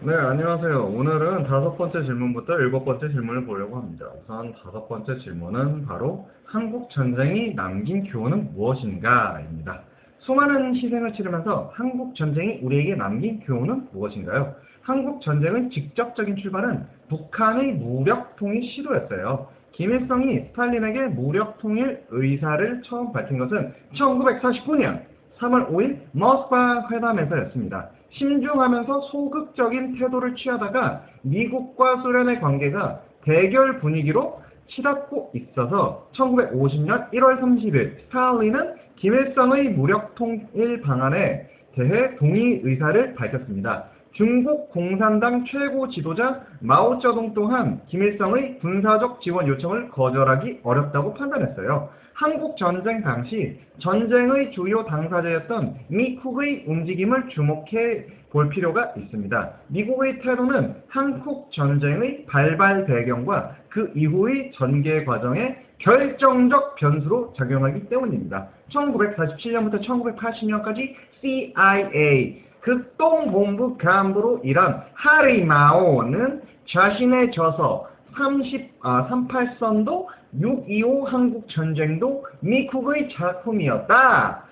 네, 안녕하세요. 오늘은 다섯 번째 질문부터 일곱 번째 질문을 보려고 합니다. 우선 다섯 번째 질문은 바로 한국 전쟁이 남긴 교훈은 무엇인가입니다. 수많은 희생을 치르면서 한국 전쟁이 우리에게 남긴 교훈은 무엇인가요? 한국 전쟁의 직접적인 출발은 북한의 무력 통일 시도였어요. 김일성이 스탈린에게 무력 통일 의사를 처음 밝힌 것은 1949년 3월 5일 모스크바 회담에서였습니다. 신중하면서 소극적인 태도를 취하다가 미국과 소련의 관계가 대결 분위기로 치닫고 있어서 1950년 1월 30일 스탈린은 김일성의 무력 통일 방안에 대해 동의 의사를 밝혔습니다. 중국 공산당 최고 지도자 마오쩌둥 또한 김일성의 군사적 지원 요청을 거절하기 어렵다고 판단했어요. 한국 전쟁 당시 전쟁의 주요 당사자였던 미국의 움직임을 주목해 볼 필요가 있습니다. 미국의 태도는 한국 전쟁의 발발 배경과 그 이후의 전개 과정에 결정적 변수로 작용하기 때문입니다. 1947년부터 1980년까지 CIA 극동본부 간부로 일한 하리마오는 자신의 저서 38선도 6.25 한국전쟁도 미국의 작품이었다.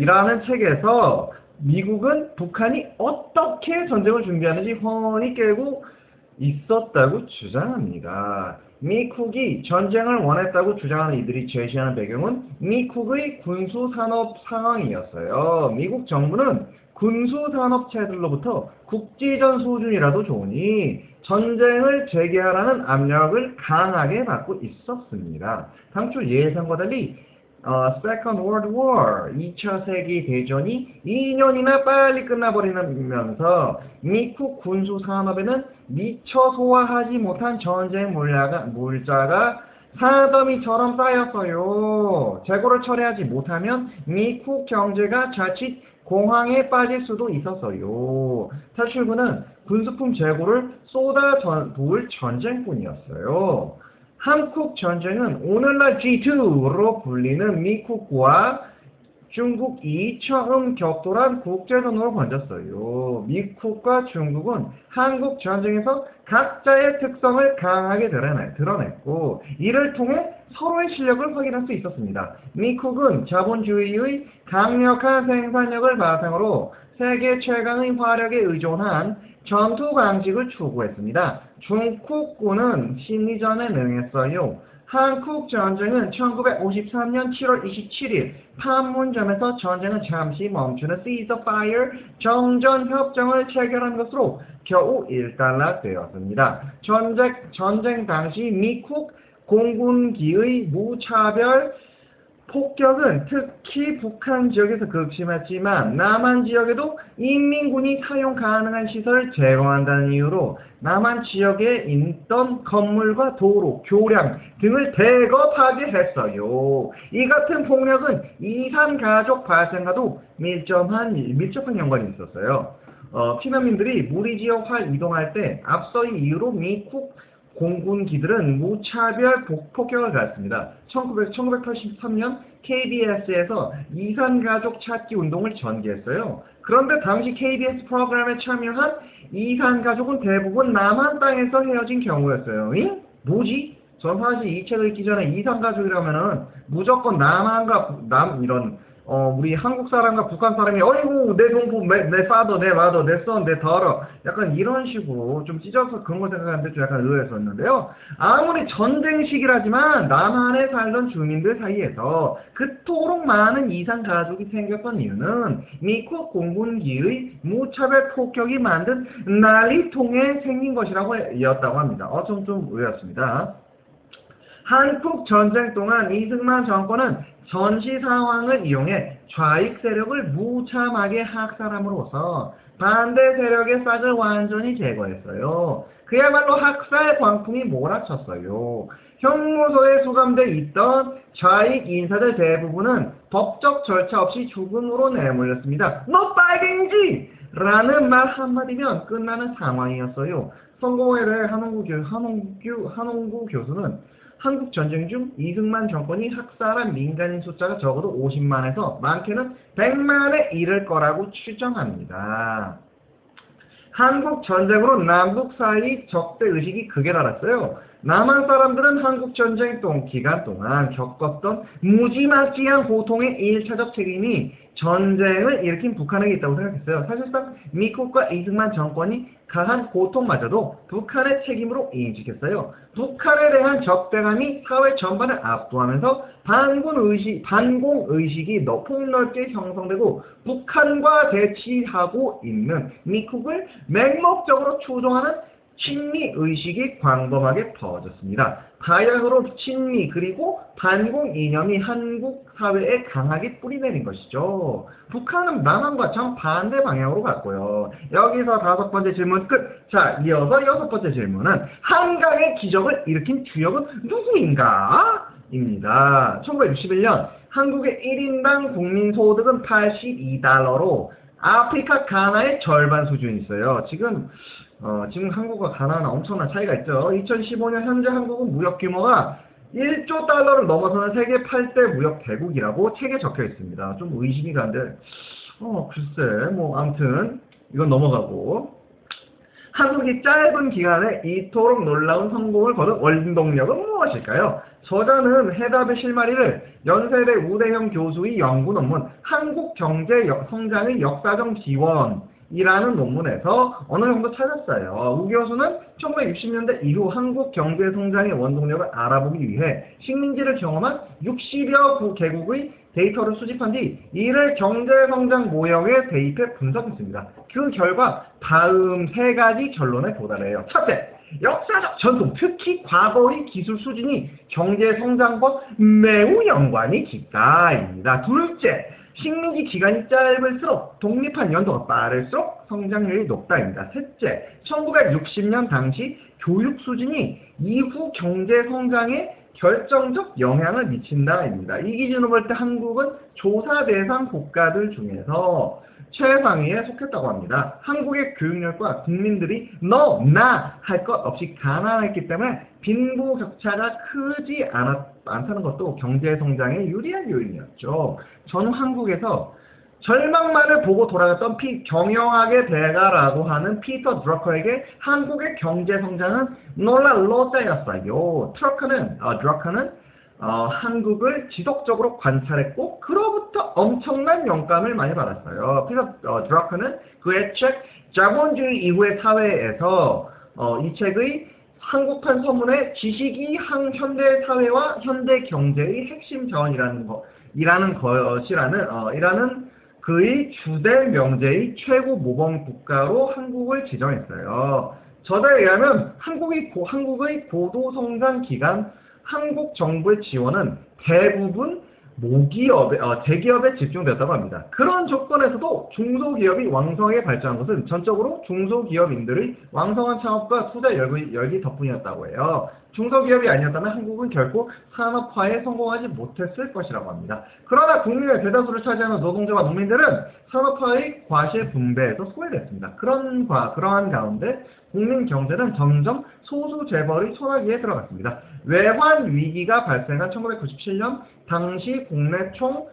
이라는 책에서 미국은 북한이 어떻게 전쟁을 준비하는지 훤히 깨고 있었다고 주장합니다. 미국이 전쟁을 원했다고 주장하는 이들이 제시하는 배경은 미국의 군수산업 상황이었어요. 미국 정부는 군수산업체들로부터 국제전 수준이라도 좋으니 전쟁을 재개하라는 압력을 강하게 받고 있었습니다. 당초 예상과 달리 Second World War, 2차 세계 대전이 2년이나 빨리 끝나버리면서 미국 군수 산업에는 미처 소화하지 못한 전쟁 물자가 산더미처럼 쌓였어요. 재고를 처리하지 못하면 미국 경제가 자칫 공황에 빠질 수도 있었어요. 탈출구는 군수품 재고를 쏟아부을 전쟁뿐이었어요. 한국 전쟁은 오늘날 G2로 불리는 미국과 중국이 처음 격돌한 국제전으로 번졌어요. 미국과 중국은 한국 전쟁에서 각자의 특성을 강하게 드러냈고 이를 통해 서로의 실력을 확인할 수 있었습니다. 미국은 자본주의의 강력한 생산력을 바탕으로 세계 최강의 화력에 의존한 전투 방식을 추구했습니다. 중국군은 심리전에 능했어요. 한국 전쟁은 1953년 7월 27일 판문점에서 전쟁은 잠시 멈추는 ceasefire 정전 협정을 체결한 것으로 겨우 일단락되었습니다. 전쟁 당시 미국 공군기의 무차별 폭격은 특히 북한 지역에서 극심했지만 남한 지역에도 인민군이 사용 가능한 시설을 제공한다는 이유로 남한 지역에 있던 건물과 도로, 교량 등을 대거 파괴했어요. 이 같은 폭력은 이산 가족 발생과도 밀접한 연관이 있었어요. 피난민들이 무리지역화 이동할 때 앞서의 이유로 미국 공군기들은 무차별 폭격을 가했습니다. 1983년 KBS에서 이산가족 찾기 운동을 전개했어요. 그런데 당시 KBS 프로그램에 참여한 이산가족은 대부분 남한 땅에서 헤어진 경우였어요. 잉? 뭐지? 전 사실 이 책을 읽기 전에 이산가족이라면은 무조건 이런 우리 한국 사람과 북한 사람이 어이구 내 동포 내 파더 내 마더 내 선 내 더러 약간 이런 식으로 좀 찢어서 그런 걸 생각하는데 좀 약간 의외였었는데요. 아무리 전쟁 시기라지만 남한에 살던 주민들 사이에서 그토록 많은 이산 가족이 생겼던 이유는 미국 공군기의 무차별 폭격이 만든 난리통에 생긴 것이라고 합니다. 좀 의외였습니다. 한국 전쟁 동안 이승만 정권은 전시 상황을 이용해 좌익 세력을 무참하게 학살함으로써 반대 세력의 싹을 완전히 제거했어요. 그야말로 학살 광풍이 몰아쳤어요. 형무소에 수감돼 있던 좌익 인사들 대부분은 법적 절차 없이 죽음으로 내몰렸습니다. 너 빨갱이지! 라는 말 한마디면 끝나는 상황이었어요. 선거에 대해 한홍구 교수는 한국 전쟁 중 이승만 정권이 학살한 민간인 숫자가 적어도 50만에서 많게는 100만에 이를 거라고 추정합니다. 한국 전쟁으로 남북 사이 적대 의식이 극에 달했어요. 남한 사람들은 한국 전쟁 기간 동안 겪었던 무지막지한 고통의 1차적 책임이 전쟁을 일으킨 북한에게 있다고 생각했어요. 사실상 미국과 이승만 정권이 가한 고통마저도 북한의 책임으로 인식했어요. 북한에 대한 적대감이 사회 전반을 압도하면서 반공의식이 폭넓게 형성되고 북한과 대치하고 있는 미국을 맹목적으로 추종하는 친미의식이 광범하게 퍼졌습니다. 다양으로 친미 그리고 반공 이념이 한국 사회에 강하게 뿌리내린 것이죠. 북한은 남한과 정반대 방향으로 갔고요. 여기서 5번째 질문 끝. 자, 이어서 6번째 질문은 한강의 기적을 일으킨 주역은 누구인가? 입니다. 1961년 한국의 1인당 국민소득은 82달러로 아프리카 가나의 절반 수준이 있어요. 지금 한국과 가나는 엄청난 차이가 있죠. 2015년 현재 한국은 무역 규모가 1조 달러를 넘어서는 세계 8대 무역 대국이라고 책에 적혀 있습니다. 좀 의심이 가는데, 글쎄, 아무튼, 이건 넘어가고. 한국이 짧은 기간에 이토록 놀라운 성공을 거둔 원동력은 무엇일까요? 저자는 해답의 실마리를 연세대 우대형 교수의 연구 논문 한국 경제 성장의 역사적 지원이라는 논문에서 어느 정도 찾았어요. 우 교수는 1960년대 이후 한국 경제 성장의 원동력을 알아보기 위해 식민지를 경험한 60여 개국의 데이터를 수집한 뒤 이를 경제성장 모형에 대입해 분석했습니다. 그 결과 다음 3가지 결론에 도달해요. 첫째, 역사적 전통, 특히 과거의 기술 수준이 경제성장과 매우 연관이 깊다입니다. 둘째, 식민지 기간이 짧을수록 독립한 연도가 빠를수록 성장률이 높다입니다. 셋째, 1960년 당시 교육 수준이 이후 경제 성장에 결정적 영향을 미친다입니다. 이 기준으로 볼 때 한국은 조사 대상 국가들 중에서 최상위에 속했다고 합니다. 한국의 교육열과 국민들이 너, 나 할 것 없이 가난했기 때문에 빈부격차가 크지 않다는 것도 경제성장에 유리한 요인이었죠. 저는 한국에서 절망만을 보고 돌아갔던 경영학의 대가라고 하는 피터 드러커에게 한국의 경제성장은 놀랄 로자였어요. 드러커는 한국을 지속적으로 관찰했고 그로부터 엄청난 영감을 많이 받았어요. 피터 드러커는 그의 책 자본주의 이후의 사회에서 이 책의 한국판 서문에 지식이 현대 사회와 현대 경제의 핵심 자원이라는 그의 주된 명제의 최고 모범 국가로 한국을 지정했어요. 저자에 의하면 한국의 고도 성장 기간 한국 정부의 지원은 대부분 대기업에 집중됐다고 합니다. 그런 조건에서도 중소기업이 왕성하게 발전한 것은 전적으로 중소기업인들의 왕성한 창업과 투자 열기 덕분이었다고 해요. 중소기업이 아니었다면 한국은 결코 산업화에 성공하지 못했을 것이라고 합니다. 그러나 국민의 대다수를 차지하는 노동자와 농민들은 산업화의 과실 분배에서 소외됐습니다. 그러한 가운데 국민 경제는 점점 소수 재벌의 소나기에 들어갔습니다. 외환 위기가 발생한 1997년 당시 국내 총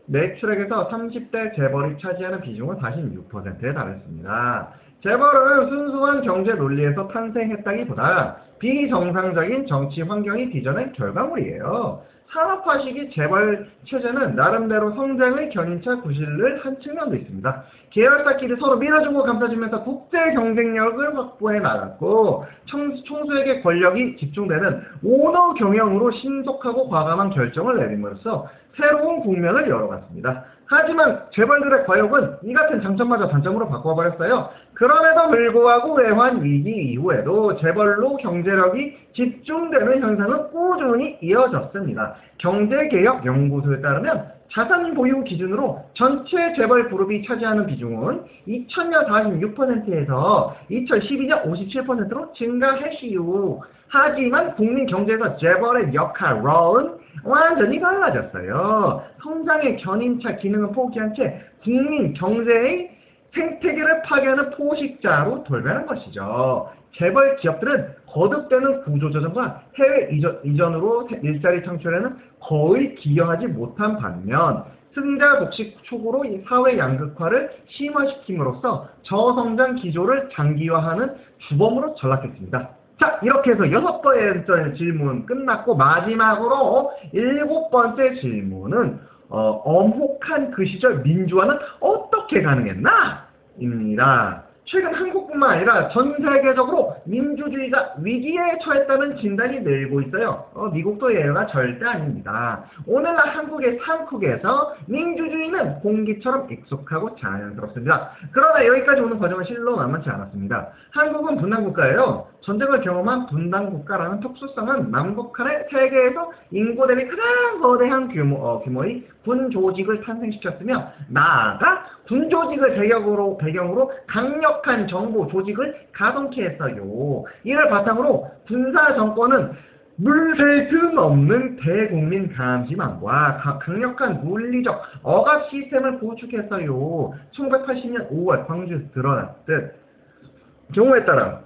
매출액에서 30대 재벌이 차지하는 비중은 46%에 달했습니다. 재벌은 순수한 경제 논리에서 탄생했다기보다 비정상적인 정치 환경이 빚어낸 결과물이에요. 산업화 시기 재벌 체제는 나름대로 성장의 견인차 구실을 한 측면도 있습니다. 계열사끼리 서로 밀어주고 감싸주면서 국제 경쟁력을 확보해 나갔고 총수에게 권력이 집중되는 오너 경영으로 신속하고 과감한 결정을 내림으로써 새로운 국면을 열어갔습니다. 하지만 재벌들의 과욕은 이 같은 장점마저 단점으로 바꿔버렸어요. 그럼에도 불구하고 외환 위기 이후에도 재벌로 경제력이 집중되는 현상은 꾸준히 이어졌습니다. 경제개혁 연구소에 따르면 자산 보유 기준으로 전체 재벌 그룹이 차지하는 비중은 2000년 46%에서 2012년 57%로 증가했시요. 하지만 국민 경제에서 재벌의 역할, 롤은 완전히 달라졌어요. 성장의 견인차 기능을 포기한 채 국민 경제의 생태계를 파괴하는 포식자로 돌변한 것이죠. 재벌 기업들은 거듭되는 구조조정과 해외 이전으로 일자리 창출에는 거의 기여하지 못한 반면 승자 독식 촉으로 이 사회 양극화를 심화시킴으로써 저성장 기조를 장기화하는 주범으로 전락했습니다. 자, 이렇게 해서 6번째 질문 끝났고, 마지막으로 7번째 질문은 엄혹한 그 시절 민주화는 어떻게 가능했나? 입니다. 최근 한국뿐만 아니라 전 세계적으로 민주주의가 위기에 처했다는 진단이 늘고 있어요. 미국도 예외가 절대 아닙니다. 오늘날 한국의 산국에서 민주주의는 공기처럼 익숙하고 자연스럽습니다. 그러나 여기까지 오는 과정은 실로 만만치 않았습니다. 한국은 분단국가예요. 전쟁을 경험한 분단국가라는 특수성은 남북한의 세계에서 인구 대비 가장 거대한 규모의 군 조직을 탄생시켰으며, 나아가 군 조직을 배경으로 강력한 정보 조직을 가동케 했어요. 이를 바탕으로 군사 정권은 물샐 틈 없는 대국민 감시망과 강력한 물리적 억압 시스템을 구축했어요. 1980년 5월 광주에서 드러났듯 경우에 따라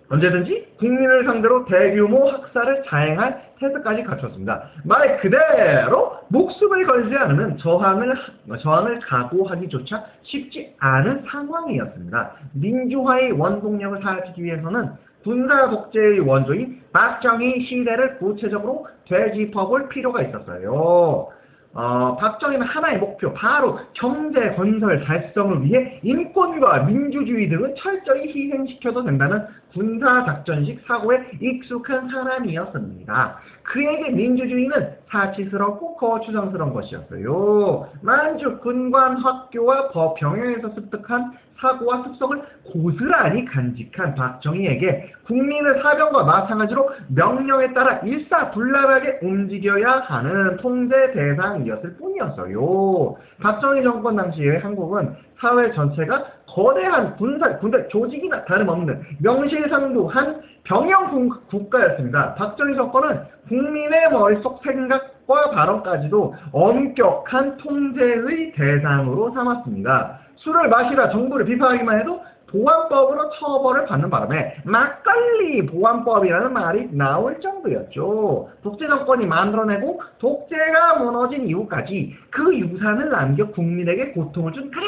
언제든지 국민을 상대로 대규모 학살을 자행할 태세까지 갖췄습니다. 말 그대로 목숨을 걸지 않으면 저항을 각오하기조차 쉽지 않은 상황이었습니다. 민주화의 원동력을 살피기 위해서는 군사 독재의 원조인 박정희 시대를 구체적으로 되짚어볼 필요가 있었어요. 박정희는 하나의 목표, 바로 경제 건설 달성을 위해 인권과 민주주의 등을 철저히 희생시켜도 된다는 군사작전식 사고에 익숙한 사람이었습니다. 그에게 민주주의는 사치스럽고 거추장스러운 것이었어요. 만주 군관학교와 병영에서 습득한 사고와 습성을 고스란히 간직한 박정희에게 국민의 사병과 마찬가지로 명령에 따라 일사불란하게 움직여야 하는 통제 대상이었을 뿐이었어요. 박정희 정권 당시에 한국은 사회 전체가 거대한 군대 조직이나 다름없는 명실상부한 병영 국가였습니다. 박정희 정권은 국민의 머릿속 생각과 발언까지도 엄격한 통제의 대상으로 삼았습니다. 술을 마시다 정부를 비판하기만 해도 보안법으로 처벌을 받는 바람에 막걸리 보안법이라는 말이 나올 정도였죠. 독재 정권이 만들어내고 독재가 무너진 이후까지 그 유산을 남겨 국민에게 고통을 준 가장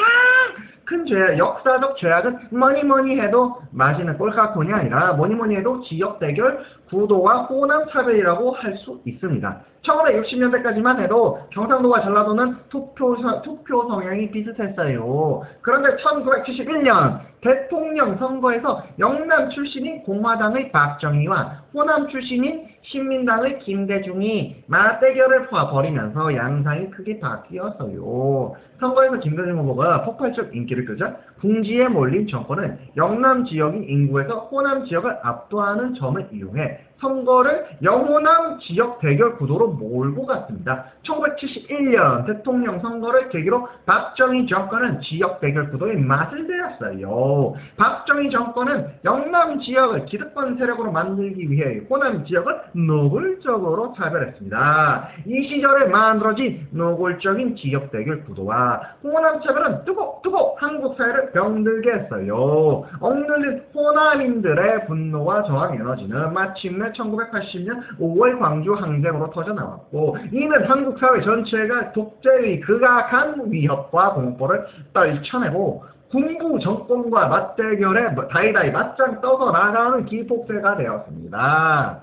큰 역사적 죄악은 뭐니 해도 마시는 꼴깍콘이 아니라 뭐니 해도 지역 대결 구도와 호남 차별이라고 할 수 있습니다. 1960년대까지만 해도 경상도와 전라도는 투표 성향이 비슷했어요. 그런데 1971년 대통령 선거에서 영남 출신인 공화당의 박정희와 호남 출신인 신민당의 김대중이 맞대결을 벌이면서 양상이 크게 바뀌었어요. 선거에서 김대중 후보가 폭발적 인기를 끌자 궁지에 몰린 정권은 영남 지역인 인구에서 호남 지역을 압도하는 점을 이용해 선거를 영호남 지역 대결 구도로 몰고 갔습니다. 1971년 대통령 선거를 계기로 박정희 정권은 지역 대결 구도에 맛을 들였어요. 박정희 정권은 영남 지역을 기득권 세력으로 만들기 위해 호남 지역을 노골적으로 차별했습니다. 이 시절에 만들어진 노골적인 지역 대결 구도와 호남 차별은 두고 한국 사회를 병들게 했어요. 억눌린 호남인들의 분노와 저항 에너지는 마침내 1980년 5월 광주 항쟁으로 터져나왔고, 이는 한국 사회 전체가 독재의 극악한 위협과 공포를 떨쳐내고 군부 정권과 맞대결에 다이다이 맞짱 떠서 나가는 기폭세가 되었습니다.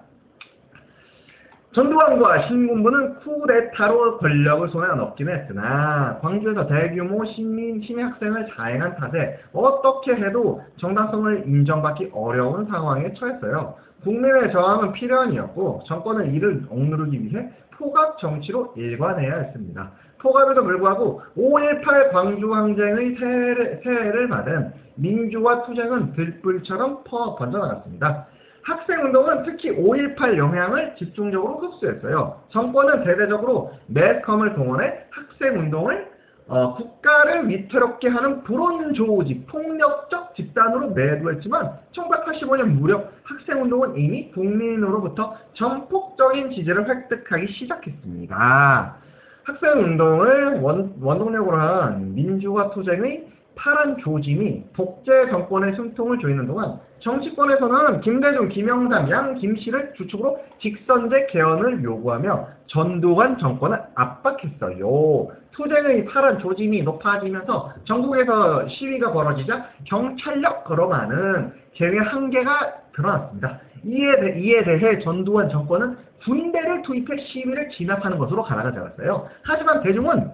전두환과 신군부는 쿠데타로 권력을 손에 넣긴 했으나 광주에서 대규모 시민 학생을 자행한 탓에 어떻게 해도 정당성을 인정받기 어려운 상황에 처했어요. 국민의 저항은 필연이었고 정권은 이를 억누르기 위해 포갑 정치로 일관해야 했습니다. 포갑에도 불구하고 5.18 광주 항쟁의 세해를 받은 민주화 투쟁은 들불처럼 번져나갔습니다. 학생운동은 특히 5.18 영향을 집중적으로 흡수했어요. 정권은 대대적으로 매스컴을 동원해 학생운동을 국가를 위태롭게 하는 불온조직, 폭력적 집단으로 매도했지만 1985년 무렵 학생운동은 이미 국민으로부터 전폭적인 지지를 획득하기 시작했습니다. 학생운동을 원동력으로 한 민주화 투쟁의 파란 조짐이 독재 정권의 숨통을 조이는 동안 정치권에서는 김대중, 김영삼, 양, 김씨를 주축으로 직선제 개헌을 요구하며 전두환 정권을 압박했어요. 투쟁의 파란 조짐이 높아지면서 전국에서 시위가 벌어지자 경찰력으로만은 제외 한계가 드러났습니다. 이에 대해 전두환 정권은 군대를 투입해 시위를 진압하는 것으로 가닥을 잡았어요. 하지만 대중은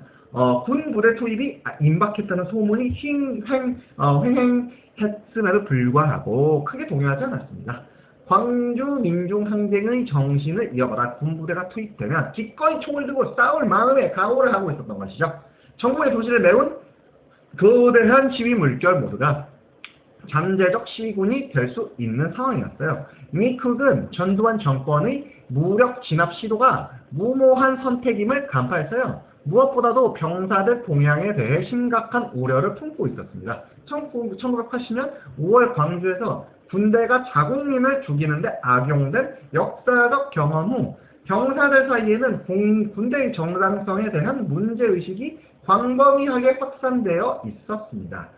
군 부대 투입이 임박했다는 소문이 횡행했음에도 불구하고 크게 동요하지 않았습니다. 광주 민중항쟁의 정신을 이어받아 군부대가 투입되면 기꺼이 총을 들고 싸울 마음의 각오를 하고 있었던 것이죠. 정부의 도시를 메운 거대한 시위 물결 모두가 잠재적 시군이 될 수 있는 상황이었어요. 이미 그는 전두환 정권의 무력 진압 시도가 무모한 선택임을 간파했어요. 무엇보다도 병사들 동향에 대해 심각한 우려를 품고 있었습니다. 1980년 5월 광주에서 군대가 자국민을 죽이는데 악용된 역사적 경험 후 병사들 사이에는 군대의 정당성에 대한 문제의식이 광범위하게 확산되어 있었습니다.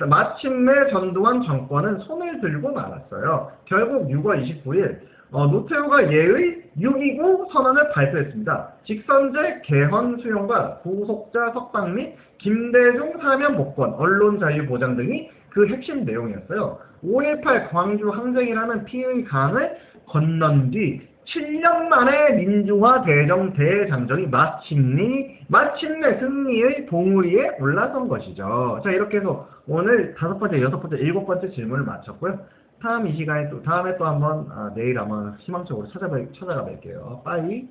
마침내 전두환 정권은 손을 들고 말았어요. 결국 6월 29일 노태우가 예의 6.29 선언을 발표했습니다. 직선제 개헌 수용과 구속자 석방 및 김대중 사면 복권, 언론 자유 보장 등이 그 핵심 내용이었어요. 5.18 광주 항쟁이라는 피의 강을 건넌 뒤 7년 만에 민주화 대정 대장정이 마침내 승리의 봉우리에 올라선 것이죠. 자, 이렇게 해서 오늘 5번째, 6번째, 7번째 질문을 마쳤고요. 다음에 또 한번 내일 한번 희망적으로 찾아가 뵐게요. 빠이.